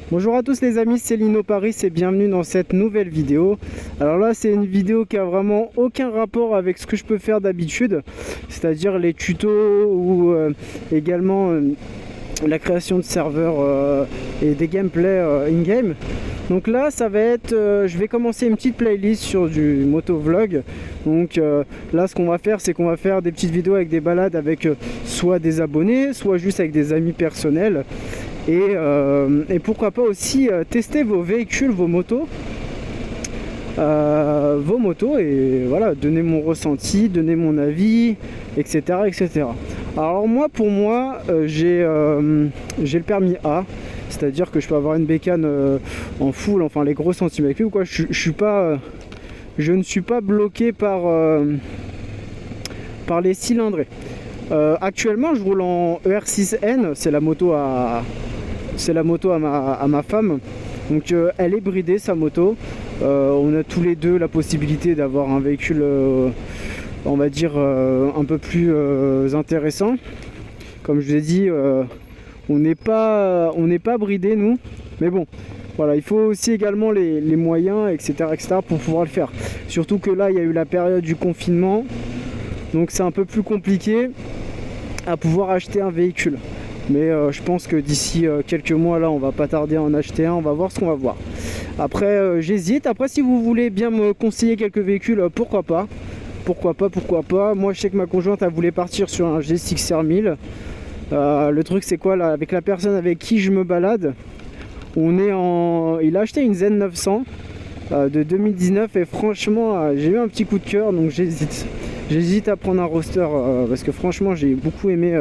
Bonjour à tous les amis, c'est Lino Paris et bienvenue dans cette nouvelle vidéo. Alors là c'est une vidéo qui a vraiment aucun rapport avec ce que je peux faire d'habitude, c'est-à-dire les tutos ou également la création de serveurs et des gameplays in-game. Donc là ça va être, je vais commencer une petite playlist sur du motovlog. Donc là ce qu'on va faire c'est qu'on va faire des petites vidéos avec des balades avec soit des abonnés, soit juste avec des amis personnels. Et pourquoi pas aussi tester vos véhicules, vos motos et voilà, donner mon ressenti, donner mon avis, etc. etc. Alors moi, pour moi, j'ai le permis A, c'est-à-dire que je peux avoir une bécane en full, enfin les gros centimètres cubes, quoi. Je ne suis pas bloqué par les cylindrés. Actuellement, je roule en ER6N, c'est la moto à ma femme. Donc elle est bridée, sa moto. On a tous les deux la possibilité d'avoir un véhicule on va dire un peu plus intéressant. Comme je vous ai dit, on n'est pas bridé nous, mais bon voilà, il faut aussi également les moyens, etc., pour pouvoir le faire. Surtout que là il y a eu la période du confinement, donc c'est un peu plus compliqué à pouvoir acheter un véhicule. Mais je pense que d'ici quelques mois là on va pas tarder à en acheter un, on va voir ce qu'on va voir. Après j'hésite, après si vous voulez bien me conseiller quelques véhicules, pourquoi pas. Moi je sais que ma conjointe elle voulait partir sur un G6 R1000. Le truc c'est quoi là, avec la personne avec qui je me balade, il a acheté une Z900 de 2019 et franchement j'ai eu un petit coup de cœur, donc j'hésite à prendre un roster parce que franchement j'ai beaucoup aimé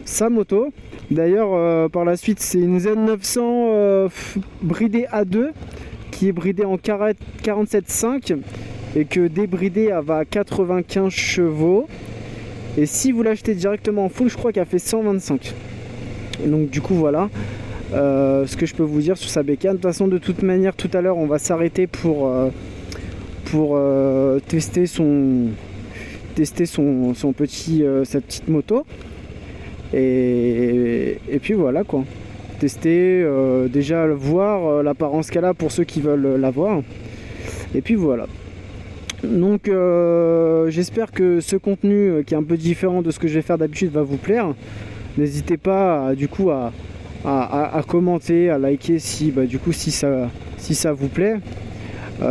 sa moto. D'ailleurs par la suite c'est une Z900 bridée A2 qui est bridée en 47.5 et que débridée elle va à 95 chevaux, et si vous l'achetez directement en full je crois qu'elle fait 125. Et donc du coup voilà ce que je peux vous dire sur sa bécane. De toute façon, de toute manière, tout à l'heure on va s'arrêter pour tester sa petite moto. Et puis voilà quoi, tester, déjà voir l'apparence qu'elle a pour ceux qui veulent la voir, et puis voilà. Donc j'espère que ce contenu qui est un peu différent de ce que je vais faire d'habitude va vous plaire. N'hésitez pas du coup à commenter, à liker si ça vous plaît.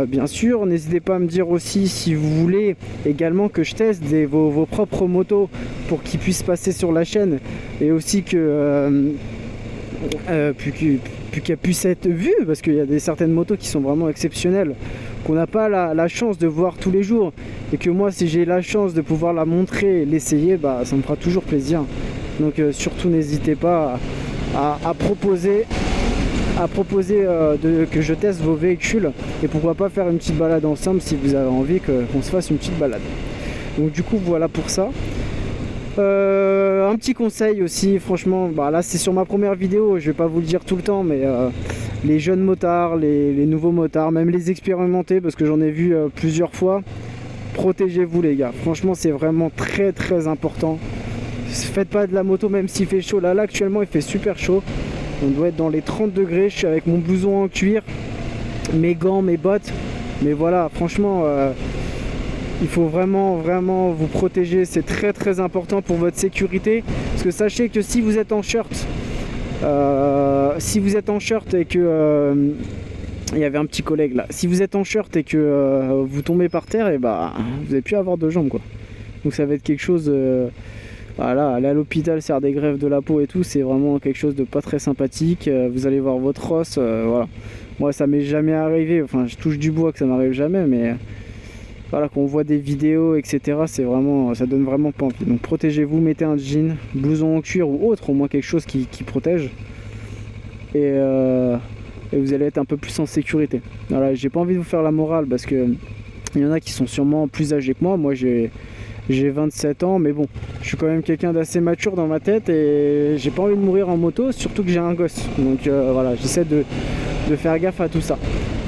Bien sûr, n'hésitez pas à me dire aussi si vous voulez également que je teste vos propres motos pour qu'ils puissent passer sur la chaîne, et aussi que qu'elles puissent être vues, parce qu'il y a certaines motos qui sont vraiment exceptionnelles, qu'on n'a pas la chance de voir tous les jours, et que moi si j'ai la chance de pouvoir la montrer et l'essayer, bah, ça me fera toujours plaisir. Donc surtout n'hésitez pas à proposer que je teste vos véhicules, et pourquoi pas faire une petite balade ensemble si vous avez envie qu'on se fasse une petite balade. Donc du coup voilà pour ça. Un petit conseil aussi, franchement, bah là c'est sur ma première vidéo, je vais pas vous le dire tout le temps, mais les jeunes motards, les nouveaux motards, même les expérimentés, parce que j'en ai vu plusieurs fois, protégez-vous les gars, franchement c'est vraiment très très important. Faites pas de la moto même s'il fait chaud. Là actuellement il fait super chaud, on doit être dans les 30 degrés, je suis avec mon blouson en cuir, mes gants, mes bottes, mais voilà, franchement il faut vraiment vous protéger, c'est très très important pour votre sécurité, parce que sachez que si vous êtes en shirt et que il y avait un petit collègue là, si vous êtes en shirt et que vous tombez par terre, et bah vous n'allez plus avoir de jambes quoi, donc ça va être quelque chose voilà, aller à l'hôpital, faire des greffes de la peau et tout, c'est vraiment quelque chose de pas très sympathique. Vous allez voir votre os, voilà. Moi ça m'est jamais arrivé, enfin je touche du bois que ça m'arrive jamais, mais voilà, quand on voit des vidéos, etc., c'est vraiment, ça donne vraiment pas envie. Donc protégez-vous, mettez un jean, blouson en cuir ou autre, au moins quelque chose qui protège. Et vous allez être un peu plus en sécurité. Voilà, j'ai pas envie de vous faire la morale parce que il y en a qui sont sûrement plus âgés que moi. Moi j'ai 27 ans, mais bon, je suis quand même quelqu'un d'assez mature dans ma tête et j'ai pas envie de mourir en moto, surtout que j'ai un gosse. Donc voilà, j'essaie de faire gaffe à tout ça.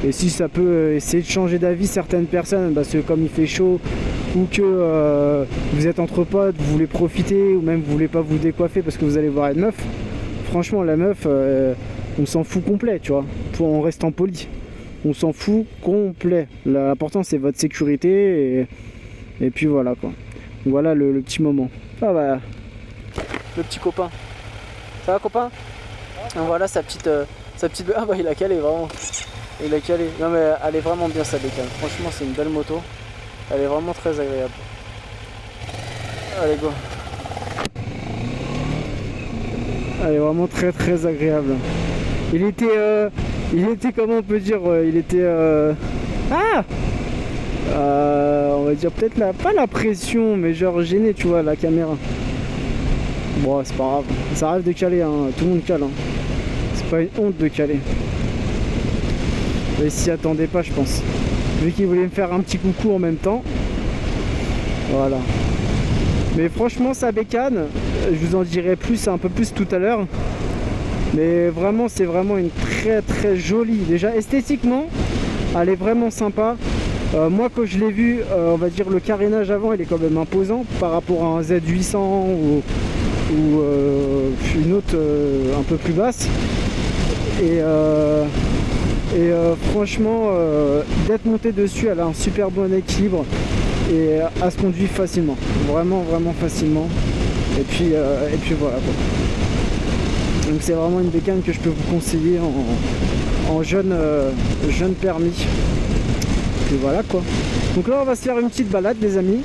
Et si ça peut essayer de changer d'avis certaines personnes, parce que comme il fait chaud, ou que vous êtes entre potes, vous voulez profiter, ou même vous voulez pas vous décoiffer parce que vous allez voir une meuf, franchement la meuf on s'en fout complet, tu vois, en restant poli. On s'en fout complet. L'important c'est votre sécurité et puis voilà quoi. Voilà le petit moment. Ah bah, le petit copain. Ça va copain? Ah, voilà sa petite... Ah bah il a calé vraiment. Il a calé. Non mais elle est vraiment bien sa bécane. Franchement c'est une belle moto. Elle est vraiment très agréable. Allez go. Elle est vraiment très très agréable. Il était comment on peut dire, il était on va dire peut-être pas la pression, mais genre gêné, tu vois, la caméra. Bon, c'est pas grave, ça arrive de caler, hein. Tout le monde cale, hein. C'est pas une honte de caler. Mais s'y attendait pas, je pense. Vu qu'il voulait me faire un petit coucou en même temps. Voilà. Mais franchement, sa bécane, je vous en dirai plus, un peu plus tout à l'heure. Mais vraiment, c'est vraiment une très très jolie. Déjà, esthétiquement, elle est vraiment sympa. Moi, quand je l'ai vu, on va dire le carénage avant, il est quand même imposant par rapport à un Z800 ou une autre un peu plus basse. Et franchement, d'être monté dessus, elle a un super bon équilibre et elle se conduit facilement, vraiment vraiment facilement. Et puis voilà quoi. Donc c'est vraiment une bécane que je peux vous conseiller en jeune permis. Et voilà quoi. Donc là on va se faire une petite balade les amis.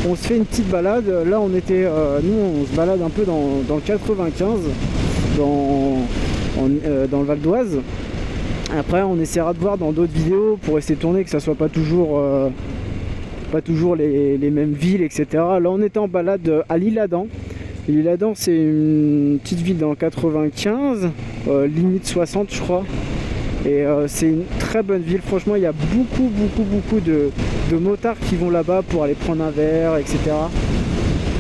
On se fait une petite balade. Là on était, nous on se balade un peu dans le 95, dans le Val d'Oise. Après on essaiera de voir dans d'autres vidéos pour essayer de tourner que ça soit pas toujours les mêmes villes, etc. Là on était en balade à l'Isle-Adam. L'Isle-Adam c'est une petite ville dans le 95, limite 60 je crois. Et c'est une très bonne ville, franchement il y a beaucoup de motards qui vont là-bas pour aller prendre un verre, etc.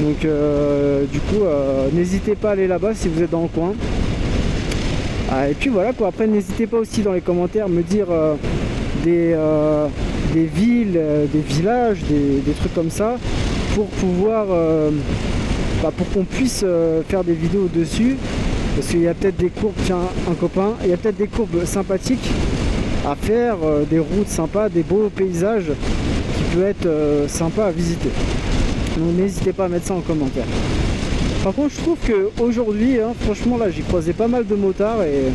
Donc du coup n'hésitez pas à aller là-bas si vous êtes dans le coin. Et puis voilà quoi, après n'hésitez pas aussi dans les commentaires me dire des villes, des villages, des trucs comme ça pour pouvoir pour qu'on puisse faire des vidéos dessus. Parce qu'il y a peut-être des courbes, tiens un copain, il y a peut-être des courbes sympathiques à faire, des routes sympas, des beaux paysages qui peuvent être sympas à visiter. Donc n'hésitez pas à mettre ça en commentaire. Par contre je trouve qu'aujourd'hui, franchement là j'ai croisé pas mal de motards et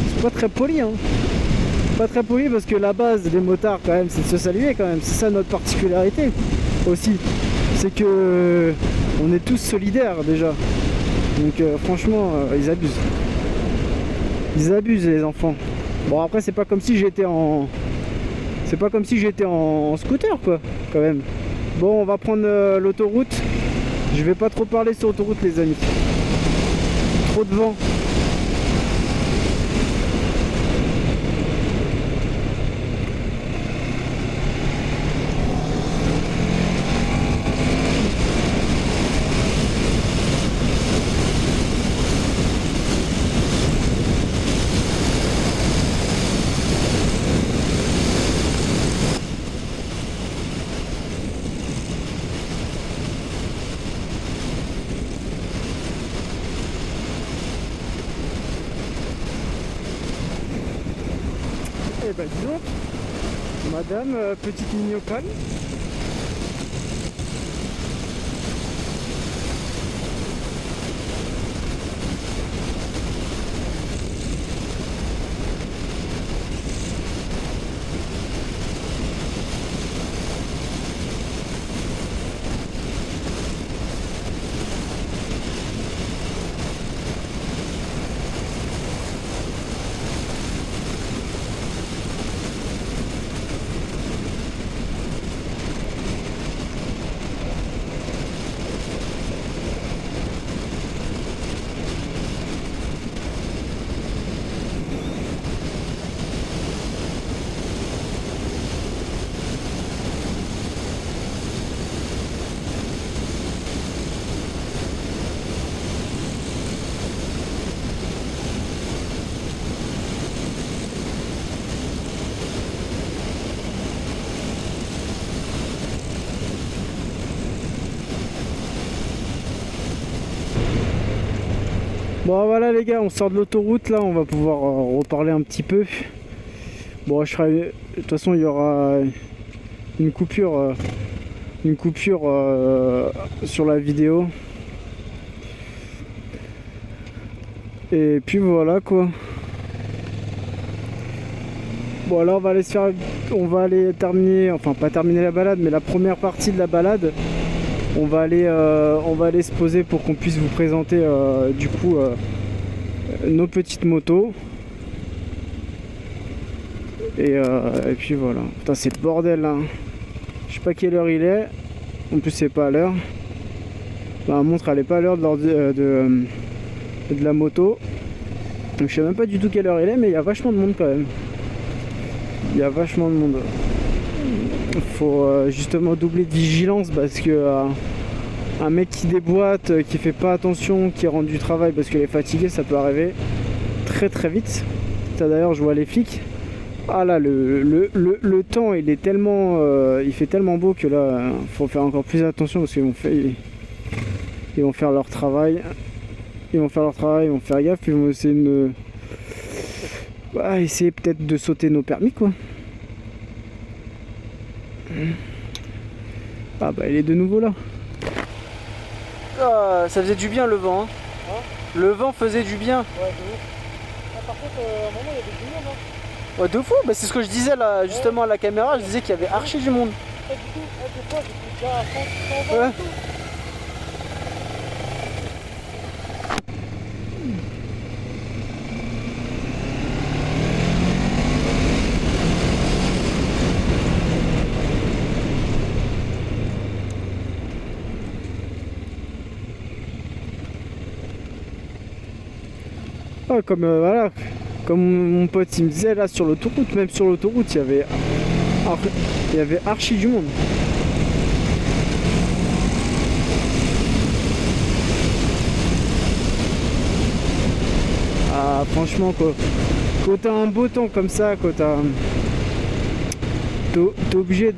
c'est pas très poli. Pas très poli parce que la base des motards quand même c'est de se saluer quand même, c'est ça notre particularité aussi. C'est que on est tous solidaires déjà. Donc franchement ils abusent. Ils abusent les enfants. Bon après c'est pas comme si j'étais en scooter quoi quand même. Bon on va prendre l'autoroute. Je vais pas trop parler sur l'autoroute les amis. Trop de vent. Eh ben dis donc, madame, petite mignocane. Bon voilà les gars, on sort de l'autoroute là, on va pouvoir reparler un petit peu. Bon, de toute façon il y aura une coupure sur la vidéo. Et puis voilà quoi. Bon là on va aller terminer, enfin pas terminer la balade, mais la première partie de la balade. On va aller se poser pour qu'on puisse vous présenter du coup nos petites motos. Et puis voilà. Putain, c'est le bordel là. Je sais pas quelle heure il est. En plus c'est pas à l'heure. Ma montre elle est pas à l'heure de la moto. Donc je sais même pas du tout quelle heure il est, mais il y a vachement de monde quand même. Il y a vachement de monde. Faut justement doubler de vigilance parce que un mec qui déboîte, qui fait pas attention, qui rentre du travail parce qu'il est fatigué, ça peut arriver très très vite. Ça d'ailleurs je vois les flics. Ah là le temps il est tellement il fait tellement beau que là faut faire encore plus attention parce qu'ils vont faire leur travail. Ils vont faire gaffe, ils vont essayer de essayer peut-être de sauter nos permis quoi. Ah bah il est de nouveau là. Ah, ça faisait du bien le vent. Hein. Le vent faisait du bien. Ouais, de ouf. Ah, par contre, à un moment il y avait du monde. Hein. Ouais, de fou. Bah, c'est ce que je disais là, justement à la caméra. Je disais qu'il y avait archi du monde. Pas du tout. Des fois j'étais déjà à 100 ouais. Ah, comme voilà, comme mon pote il me disait là sur l'autoroute, même sur l'autoroute il y avait archi du monde. Ah franchement quoi, quand t'as un beau temps comme ça, quand t'es obligé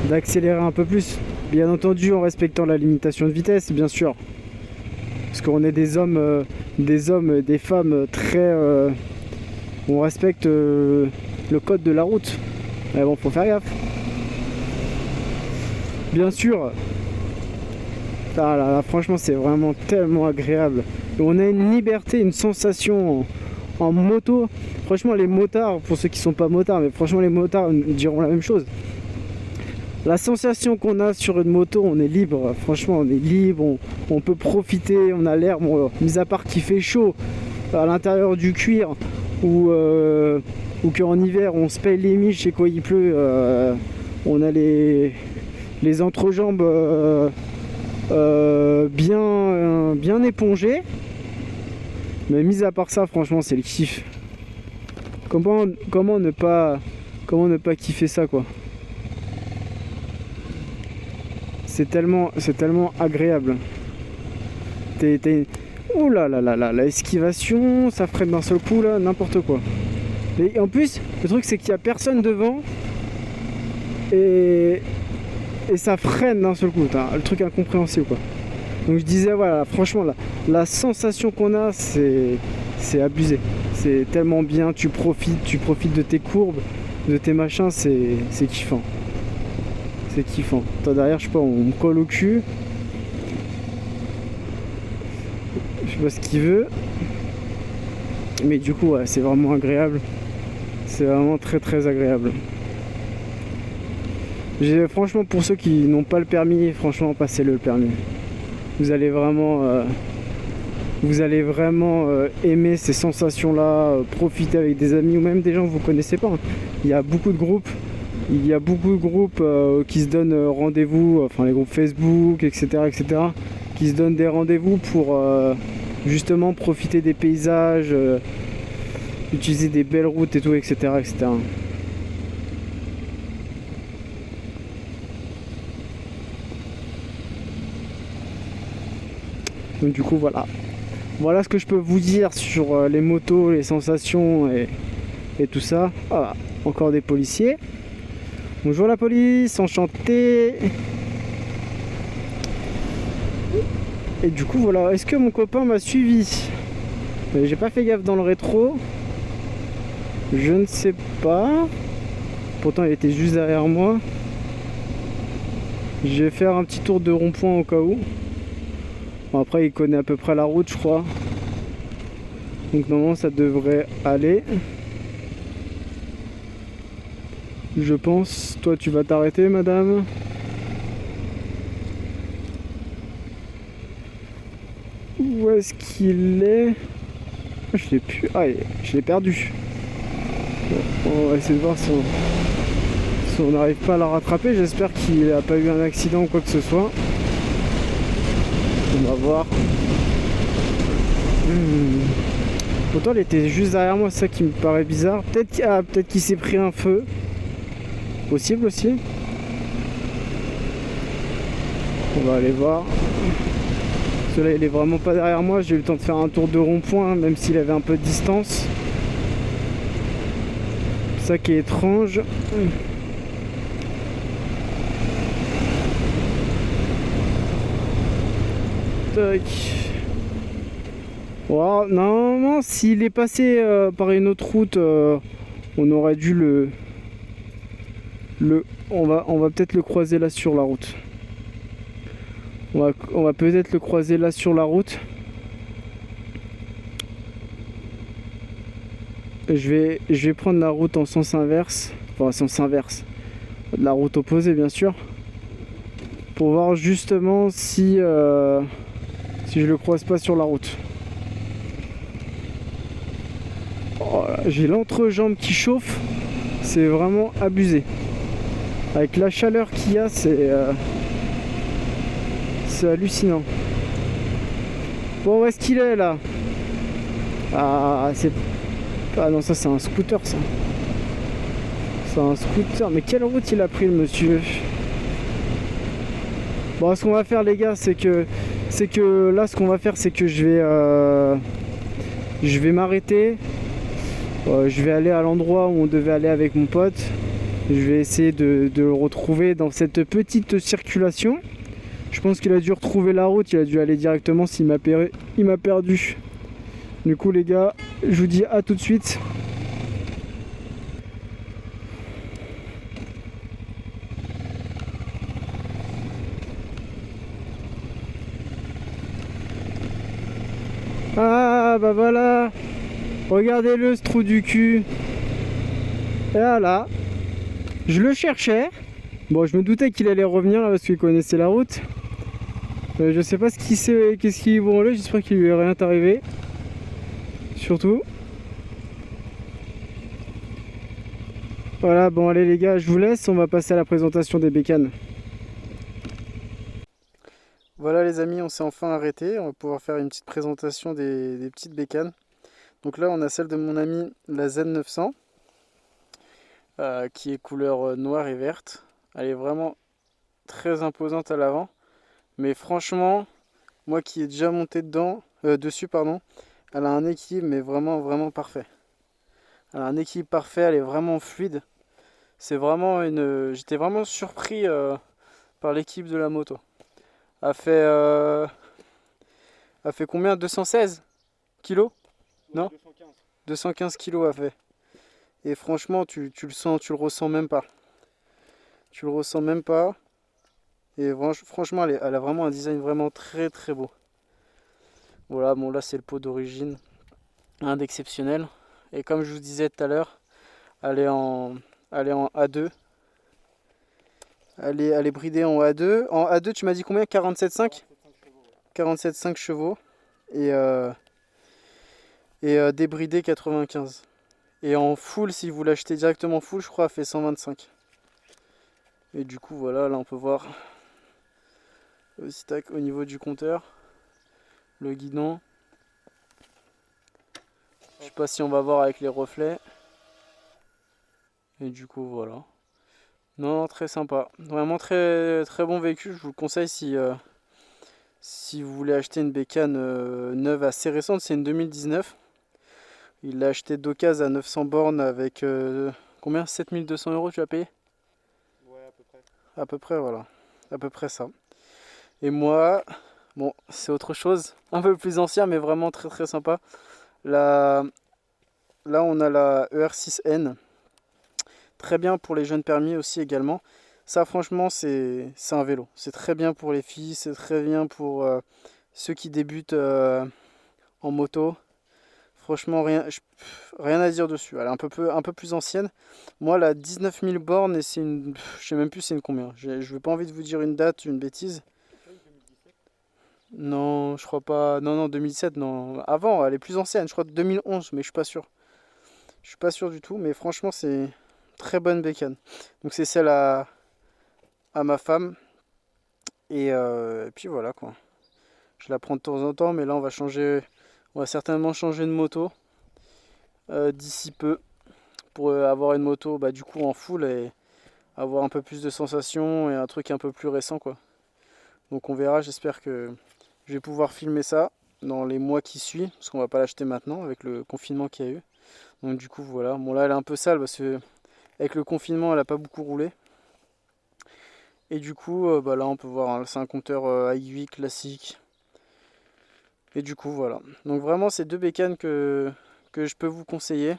d'accélérer un peu plus, bien entendu en respectant la limitation de vitesse bien sûr. Parce qu'on est des hommes, des femmes très... on respecte le code de la route. Mais bon, faut faire gaffe. Bien sûr. Ah là, là, franchement, c'est vraiment tellement agréable. Et on a une liberté, une sensation en moto. Franchement, les motards, pour ceux qui sont pas motards, mais franchement, les motards diront la même chose. La sensation qu'on a sur une moto, on est libre, franchement on est libre, on peut profiter, on a l'air, bon, mis à part qu'il fait chaud à l'intérieur du cuir ou qu'en hiver on se paye les miches et quoi il pleut, on a les entrejambes bien épongées, mais mis à part ça franchement c'est le kiff. Comment ne pas kiffer ça quoi. C'est tellement agréable. Oh là là là là, la esquivation, ça freine d'un seul coup là, n'importe quoi. Et en plus, le truc c'est qu'il n'y a personne devant et ça freine d'un seul coup. Le truc incompréhensible quoi. Donc je disais voilà, franchement la sensation qu'on a c'est abusé. C'est tellement bien, tu profites de tes courbes, de tes machins, c'est kiffant. C'est kiffant. Toi derrière, je sais pas, on me colle au cul. Je sais pas ce qu'il veut. Mais du coup, ouais, c'est vraiment agréable. C'est vraiment très très agréable. Franchement, pour ceux qui n'ont pas le permis, franchement, passez-le le permis. Vous allez vraiment aimer ces sensations-là, profiter avec des amis ou même des gens que vous connaissez pas. Il y a beaucoup de groupes. Qui se donnent rendez-vous, enfin les groupes Facebook, etc., qui se donnent des rendez-vous pour justement profiter des paysages, utiliser des belles routes et tout, etc., etc. Donc du coup voilà ce que je peux vous dire sur les motos, les sensations et tout ça. Ah, encore des policiers. Bonjour la police, enchanté. Et du coup voilà, est-ce que mon copain m'a suivi? Mais j'ai pas fait gaffe dans le rétro. Je ne sais pas. Pourtant il était juste derrière moi. Je vais faire un petit tour de rond-point au cas où. Bon, après il connaît à peu près la route je crois. Donc normalement ça devrait aller. Je pense. Toi tu vas t'arrêter madame. Où est-ce qu'il est? Je l'ai plus. Ah, je l'ai perdu. Bon, on va essayer de voir si on n'arrive pas à la rattraper. J'espère qu'il n'a pas eu un accident ou quoi que ce soit. On va voir. Pourtant, elle était juste derrière moi, c'est ça qui me paraît bizarre. Peut-être qu'il s'est pris un feu. Possible aussi. On va aller voir. Là il est vraiment pas derrière moi, j'ai eu le temps de faire un tour de rond-point même s'il avait un peu de distance. C'est ça qui est étrange. Tac. Wow, normalement s'il est passé par une autre route, on aurait dû on va peut-être le croiser là sur la route. On va peut-être le croiser là sur la route. Je vais prendre la route en sens inverse. Enfin, sens inverse. La route opposée, bien sûr. Pour voir justement si je le croise pas sur la route. Oh là, j'ai l'entrejambe qui chauffe. C'est vraiment abusé. Avec la chaleur qu'il y a, c'est hallucinant. Bon, où est-ce qu'il est là? Ah, c'est... Ah non, ça c'est un scooter ça. C'est un scooter. Mais quelle route il a pris le monsieur? Bon, ce qu'on va faire les gars, c'est que là, ce qu'on va faire, c'est que je vais m'arrêter. Je vais aller à l'endroit où on devait aller avec mon pote. Je vais essayer de le retrouver dans cette petite circulation. Je pense qu'il a dû retrouver la route, il a dû aller directement s'il m'a perdu. Du coup les gars, je vous dis à tout de suite. Ah bah voilà. Regardez-le ce trou du cul. Et voilà. Je le cherchais. Bon, je me doutais qu'il allait revenir là parce qu'il connaissait la route. Je sais pas qu'est-ce qu'ils vont là, j'espère qu'il lui est rien arrivé. Surtout. Voilà, bon allez les gars, je vous laisse, on va passer à la présentation des bécanes. Voilà les amis, on s'est enfin arrêté, on va pouvoir faire une petite présentation des petites bécanes. Donc là on a celle de mon ami, la Z900, qui est couleur noire et verte. Elle est vraiment très imposante à l'avant. Mais franchement, moi qui ai déjà monté dessus, elle a un équilibre mais vraiment parfait. Elle a un équilibre parfait, elle est vraiment fluide. C'est vraiment j'étais vraiment surpris par l'équilibre de la moto. Elle fait combien? 216 kilos? Non, 215 kilos elle fait. Et franchement, tu le sens, tu le ressens même pas. Tu le ressens même pas. Et franchement, elle a vraiment un design vraiment très beau. Voilà, bon là c'est le pot d'origine, un d'exceptionnel. Et comme je vous disais tout à l'heure, elle est en A2. Elle est bridée en A2. En A2, tu m'as dit combien? 47,5 47,5 chevaux. Et débridée 95. Et en full, si vous l'achetez directement full, je crois, elle fait 125. Et du coup, voilà, là on peut voir aussi au niveau du compteur, le guidon. Je sais pas si on va voir avec les reflets. Et du coup, voilà. Non, très sympa. Vraiment très bon véhicule. Je vous le conseille si vous voulez acheter une bécane neuve assez récente. C'est une 2019. Il l'a acheté d'occasion à 900 bornes avec combien? 7200 € tu as payé? Ouais, à peu près. À peu près, voilà. À peu près ça. Et moi, bon, c'est autre chose. Un peu plus ancien, mais vraiment très sympa. Là, on a la ER6N. Très bien pour les jeunes permis aussi également. Ça, franchement, c'est un vélo. C'est très bien pour les filles, c'est très bien pour ceux qui débutent en moto. Franchement, rien à dire dessus. Elle est un peu plus ancienne. Moi, elle a 19 000 bornes et c'est une... Je sais même plus c'est une combien. Je n'ai pas envie de vous dire une date, une bêtise. Non, je crois pas. Non, 2007, non. Avant, elle est plus ancienne. Je crois 2011, mais je suis pas sûr. Je suis pas sûr du tout, mais franchement, c'est une très bonne bécane. Donc c'est celle à ma femme. Et puis voilà quoi. Je la prends de temps en temps, mais là on va certainement changer de moto d'ici peu pour avoir une moto du coup en full et avoir un peu plus de sensations et un truc un peu plus récent quoi. Donc on verra, j'espère que je vais pouvoir filmer ça dans les mois qui suivent, parce qu'on va pas l'acheter maintenant avec le confinement qu'il y a eu. Donc du coup voilà, bon là elle est un peu sale parce que avec le confinement elle a pas beaucoup roulé. Et du coup là on peut voir, hein, c'est un compteur i8 classique. Et du coup voilà. Donc vraiment c'est deux bécanes que je peux vous conseiller.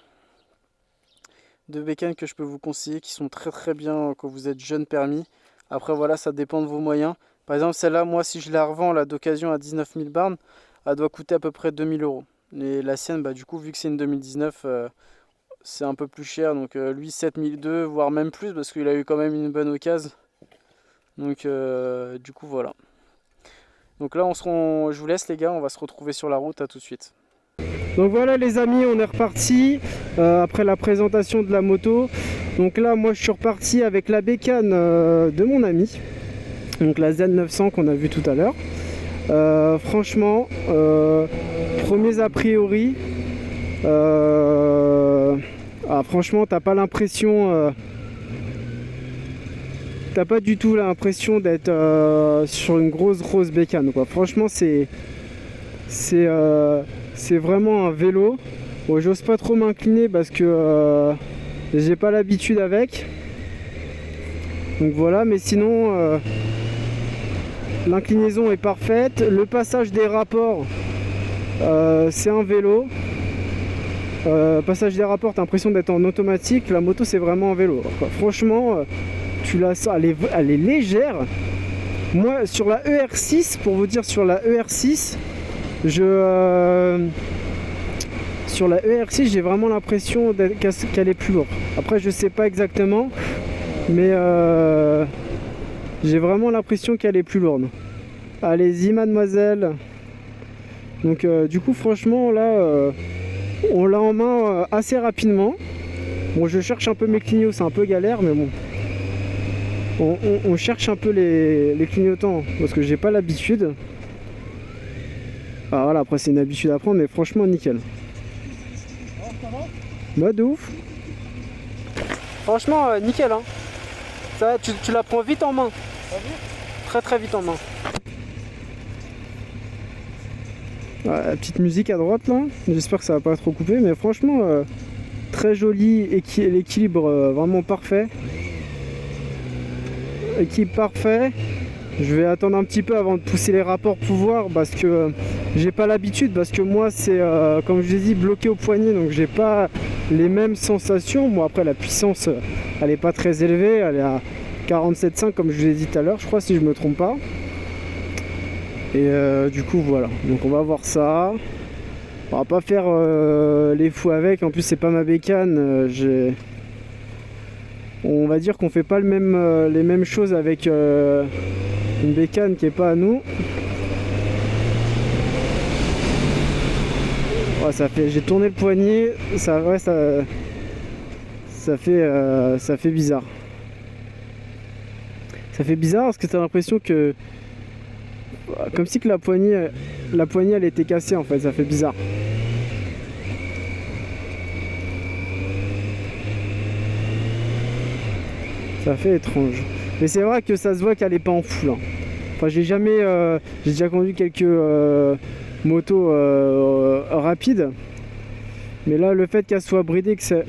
Deux bécanes que je peux vous conseiller qui sont très très bien quand vous êtes jeune permis. Après voilà, ça dépend de vos moyens. Par exemple celle-là, moi si je la revends là d'occasion à 19 000 bornes, elle doit coûter à peu près 2000 €. Et la sienne, du coup vu que c'est une 2019, c'est un peu plus cher. Donc lui 7002 voire même plus parce qu'il a eu quand même une bonne occasion. Donc du coup voilà. Donc là je vous laisse les gars, on va se retrouver sur la route, à tout de suite. Donc voilà les amis, on est reparti après la présentation de la moto. Donc là moi je suis reparti avec la bécane de mon ami, donc la Z900 qu'on a vu tout à l'heure. Franchement, premiers a priori, franchement t'as pas l'impression... T'as pas du tout l'impression d'être sur une grosse bécane quoi. Franchement c'est vraiment un vélo. Bon, j'ose pas trop m'incliner parce que j'ai pas l'habitude avec. Donc voilà, mais sinon l'inclinaison est parfaite. Le passage des rapports, c'est un vélo. Passage des rapports, t'as l'impression d'être en automatique. La moto c'est vraiment un vélo quoi. Franchement tu la sens, elle est légère. Moi sur la ER6, pour vous dire, sur la ER6 sur la ER6 j'ai vraiment l'impression qu'elle est plus lourde. Après je sais pas exactement, mais j'ai vraiment l'impression qu'elle est plus lourde. Allez-y mademoiselle. Donc du coup franchement là on l'a en main assez rapidement. Bon, je cherche un peu mes clignots, c'est un peu galère, mais bon. On cherche un peu les clignotants parce que j'ai pas l'habitude. Ah voilà, après c'est une habitude à prendre, mais franchement nickel. Bah de ouf. Franchement nickel hein. Ça, tu la prends vite en main. Très très vite en main. La petite musique à droite là. J'espère que ça va pas trop couper, mais franchement très joli, l'équilibre vraiment parfait. Équipe parfait. Je vais attendre un petit peu avant de pousser les rapports pouvoir parce que j'ai pas l'habitude, parce que moi c'est comme je l'ai dit bloqué au poignet, donc j'ai pas les mêmes sensations. Bon après la puissance elle est pas très élevée, elle est à 47,5 comme je vous l'ai dit tout à l'heure je crois, si je me trompe pas. Et du coup voilà, donc on va voir ça. On va pas faire les fous avec, en plus c'est pas ma bécane. On va dire qu'on fait pas les mêmes choses avec une bécane qui est pas à nous. Ouais, j'ai tourné le poignet, ça fait bizarre. Ça fait bizarre parce que t'as l'impression que comme si que la poignée elle était cassée en fait, ça fait bizarre. Ça fait étrange. Mais c'est vrai que ça se voit qu'elle est pas en full. Hein. Enfin, j'ai déjà conduit quelques motos rapides. Mais là, le fait qu'elle soit bridée, que ce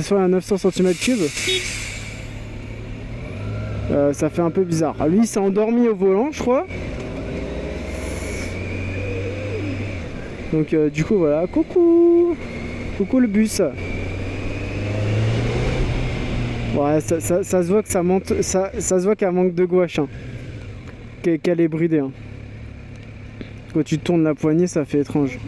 soit à 900 cm3, ça fait un peu bizarre. Lui, il s'est endormi au volant, je crois. Donc du coup voilà, coucou le bus. Ouais, ça se voit que ça monte, ça se voit qu'elle manque de gouache, hein. Qu'elle est bridée, hein. Quand tu tournes la poignée, ça fait étrange.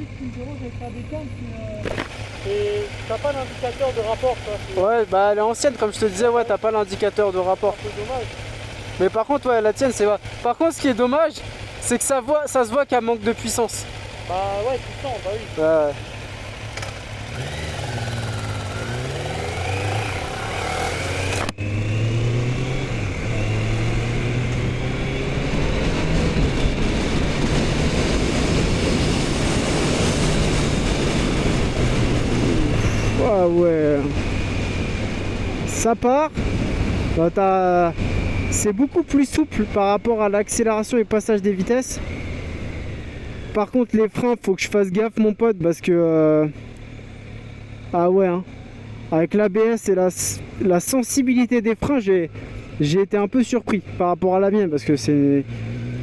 Et t'as pas l'indicateur de rapport, toi? Ouais, bah elle est ancienne, comme je te disais, ouais, t'as pas l'indicateur de rapport. C'est un peu dommage. Mais par contre, ouais, la tienne, c'est vrai. Par contre, ce qui est dommage, c'est que ça se voit qu'elle manque de puissance. Bah ouais, puissant, bah oui. Ouais. Ah ouais, ça part. Bah, c'est beaucoup plus souple par rapport à l'accélération et passage des vitesses. Par contre, les freins, faut que je fasse gaffe, mon pote, parce que ah ouais, hein. Avec l'ABS et la sensibilité des freins, j'ai été un peu surpris par rapport à la mienne, parce que c'est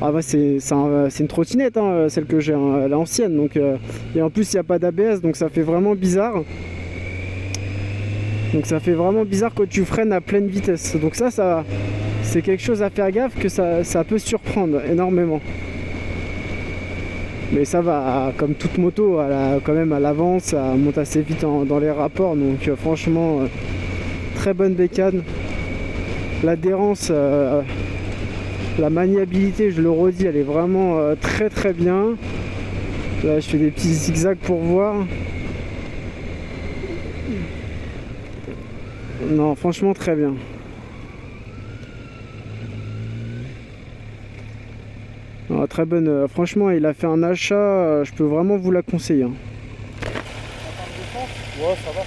une trottinette, hein, celle que j'ai, hein, elle est ancienne, donc et en plus il n'y a pas d'ABS, donc ça fait vraiment bizarre. Donc ça fait vraiment bizarre quand tu freines à pleine vitesse. Donc ça c'est quelque chose à faire gaffe, que ça peut surprendre énormément. Mais ça va, comme toute moto, quand même à l'avant, ça monte assez vite dans les rapports. Donc franchement, très bonne bécane. L'adhérence, la maniabilité, je le redis, elle est vraiment très très bien. Là je fais des petits zigzags pour voir. Non, franchement très bien. Non, très bonne. Franchement, il a fait un achat, je peux vraiment vous la conseiller, hein. Ouais, ça va.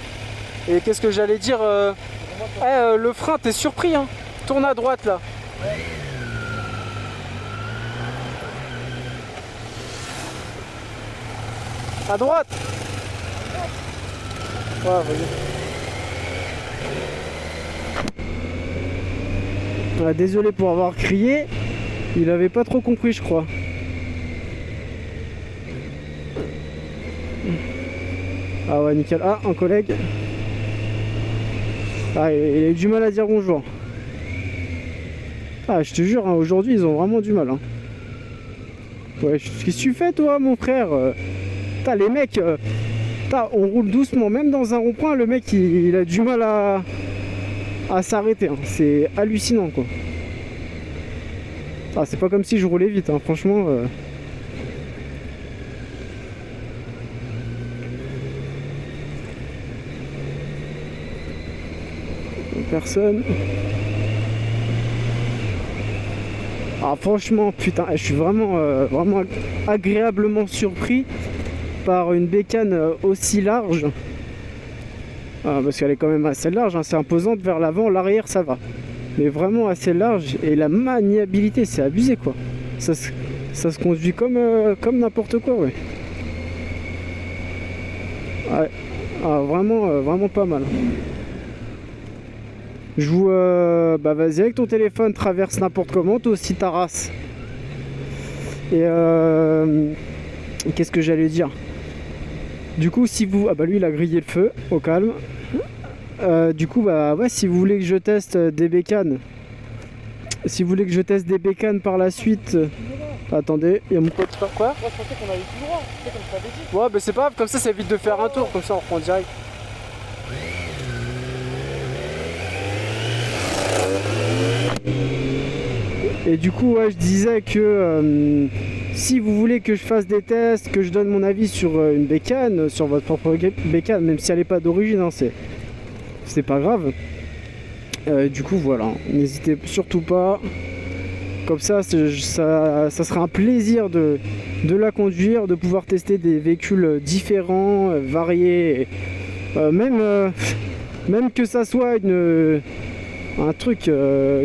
Et qu'est-ce que j'allais dire le frein, t'es surpris, hein. Tourne à droite là. À droite. Ouais, vas-y. Ouais, désolé pour avoir crié. Il avait pas trop compris, je crois. Ah ouais, nickel. Ah, un collègue. Ah, il a eu du mal à dire bonjour. Ah, je te jure, hein, aujourd'hui, ils ont vraiment du mal, hein. Ouais, qu'est-ce que tu fais, toi, mon frère? Putain, les mecs, on roule doucement. Même dans un rond-point, le mec, il a du mal à s'arrêter, hein. C'est hallucinant, quoi. Ah, c'est pas comme si je roulais vite, hein, franchement. Personne. Ah, franchement, putain, je suis vraiment agréablement surpris par une bécane aussi large. Ah, parce qu'elle est quand même assez large, hein, c'est imposante vers l'avant, l'arrière ça va. Mais vraiment assez large, et la maniabilité, c'est abusé, quoi. Ça se conduit comme n'importe quoi, ouais. Ouais. Ah, vraiment pas mal. Je vous... bah vas-y, avec ton téléphone, traverse n'importe comment, toi aussi ta race. Et qu'est-ce que j'allais dire? Du coup, si vous... Ah bah lui, il a grillé le feu, au calme. Du coup, bah ouais, si vous voulez que je teste des bécanes, par la suite... Attendez, il y a mon pote. Quoi? Moi, je pensais qu'on allait tout droit, c'est comme je t'avais dit. Ouais, bah c'est pas grave, comme ça, c'est vite de faire un tour, comme ça, on reprend direct. Et du coup, ouais, je disais que si vous voulez que je fasse des tests, que je donne mon avis sur une bécane, sur votre propre bécane, même si elle n'est pas d'origine, hein, c'est pas grave. Du coup, voilà, n'hésitez surtout pas. Comme ça, ça sera un plaisir de la conduire, de pouvoir tester des véhicules différents, variés, même que ça soit un truc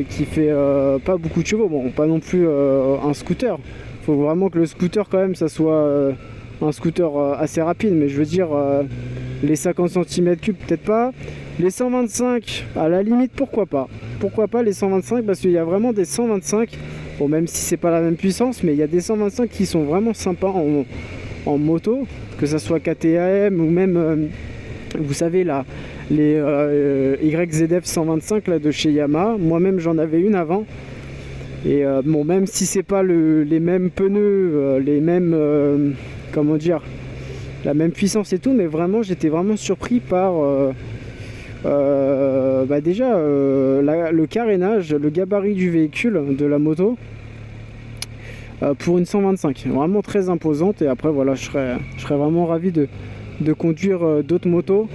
qui fait pas beaucoup de chevaux, bon, pas non plus un scooter. Faut vraiment que le scooter quand même ça soit un scooter assez rapide, mais je veux dire les 50 cm3 peut-être pas, les 125 à la limite, pourquoi pas les 125, parce qu'il y a vraiment des 125, bon, même si c'est pas la même puissance, mais il y a des 125 qui sont vraiment sympas en moto, que ce soit KTM ou même, vous savez, là, les YZF 125 là, de chez Yamaha. Moi-même, j'en avais une avant. Et bon, même si c'est pas les mêmes pneus, les mêmes, comment dire, la même puissance et tout, mais vraiment, j'étais vraiment surpris par déjà le carénage, le gabarit du véhicule, de la moto, pour une 125. Vraiment très imposante. Et après, voilà, je serais vraiment ravi de conduire d'autres motos,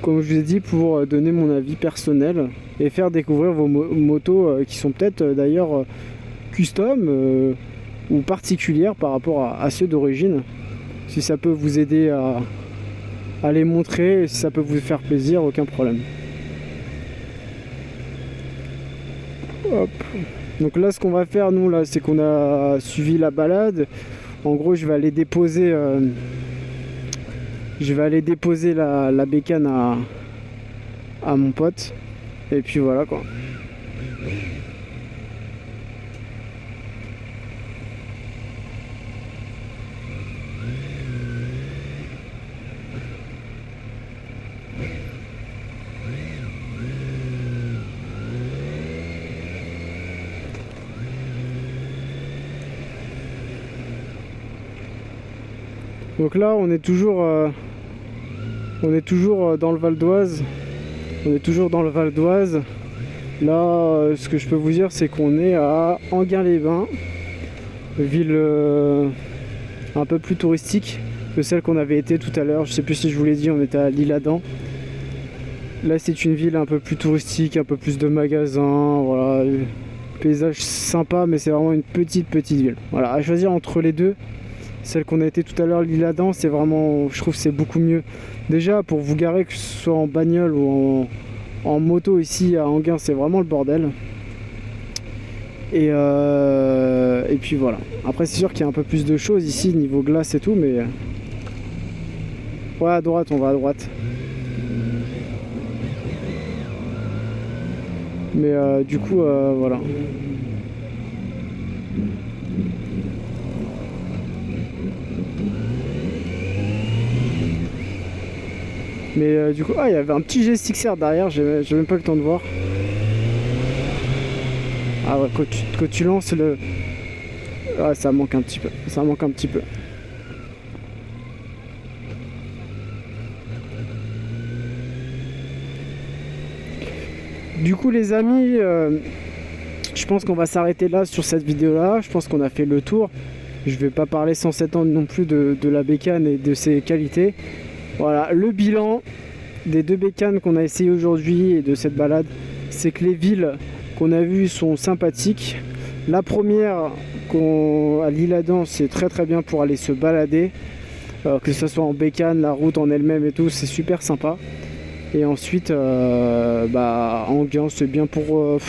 comme je vous ai dit, pour donner mon avis personnel et faire découvrir vos motos qui sont peut-être d'ailleurs custom ou particulières par rapport à ceux d'origine. Si ça peut vous aider à les montrer, si ça peut vous faire plaisir, aucun problème. Hop. Donc là, ce qu'on va faire, nous, là, c'est qu'on a suivi la balade. En gros, je vais aller déposer la bécane à mon pote. Et puis voilà quoi. Donc là, on est toujours dans le Val d'Oise. On est toujours dans le Val d'Oise. Là, ce que je peux vous dire, c'est qu'on est à Enghien-les-Bains, ville un peu plus touristique que celle qu'on avait été tout à l'heure. Je sais plus si je vous l'ai dit, on était à l'Isle-Adam. Là, c'est une ville un peu plus touristique, un peu plus de magasins, voilà, paysage sympa, mais c'est vraiment une petite ville. Voilà, à choisir entre les deux. Celle qu'on a été tout à l'heure, l'Isle-Adam, c'est vraiment, je trouve que c'est beaucoup mieux. Déjà, pour vous garer, que ce soit en bagnole ou en moto ici à Enghien, c'est vraiment le bordel. Et puis voilà. Après, c'est sûr qu'il y a un peu plus de choses ici, niveau glace et tout, mais... Ouais, à droite, on va à droite. Mais du coup, voilà. Mais du coup, il y avait un petit GSX-R derrière, j'ai même pas eu le temps de voir. Ah ouais, quand tu lances le... Ah, ça manque un petit peu, Du coup les amis, je pense qu'on va s'arrêter là sur cette vidéo là. Je pense qu'on a fait le tour. Je vais pas parler sans s'étendre non plus de la bécane et de ses qualités. Voilà, le bilan des deux bécanes qu'on a essayé aujourd'hui et de cette balade, c'est que les villes qu'on a vues sont sympathiques. La première à l'Isle-Adam, c'est très bien pour aller se balader, que ce soit en bécane, la route en elle-même et tout, c'est super sympa. Et ensuite, Enghien, c'est bien pour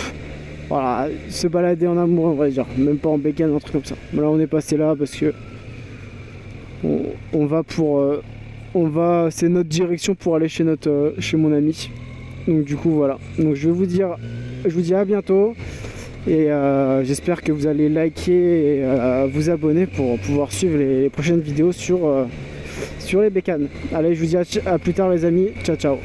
voilà, se balader en amour, on va dire, même pas en bécane, un truc comme ça. Là, on est passé là parce que c'est notre direction pour aller chez mon ami. Donc du coup voilà. Donc je vous dis à bientôt et j'espère que vous allez liker et vous abonner pour pouvoir suivre les prochaines vidéos sur les bécanes. Allez, je vous dis à plus tard les amis. Ciao ciao.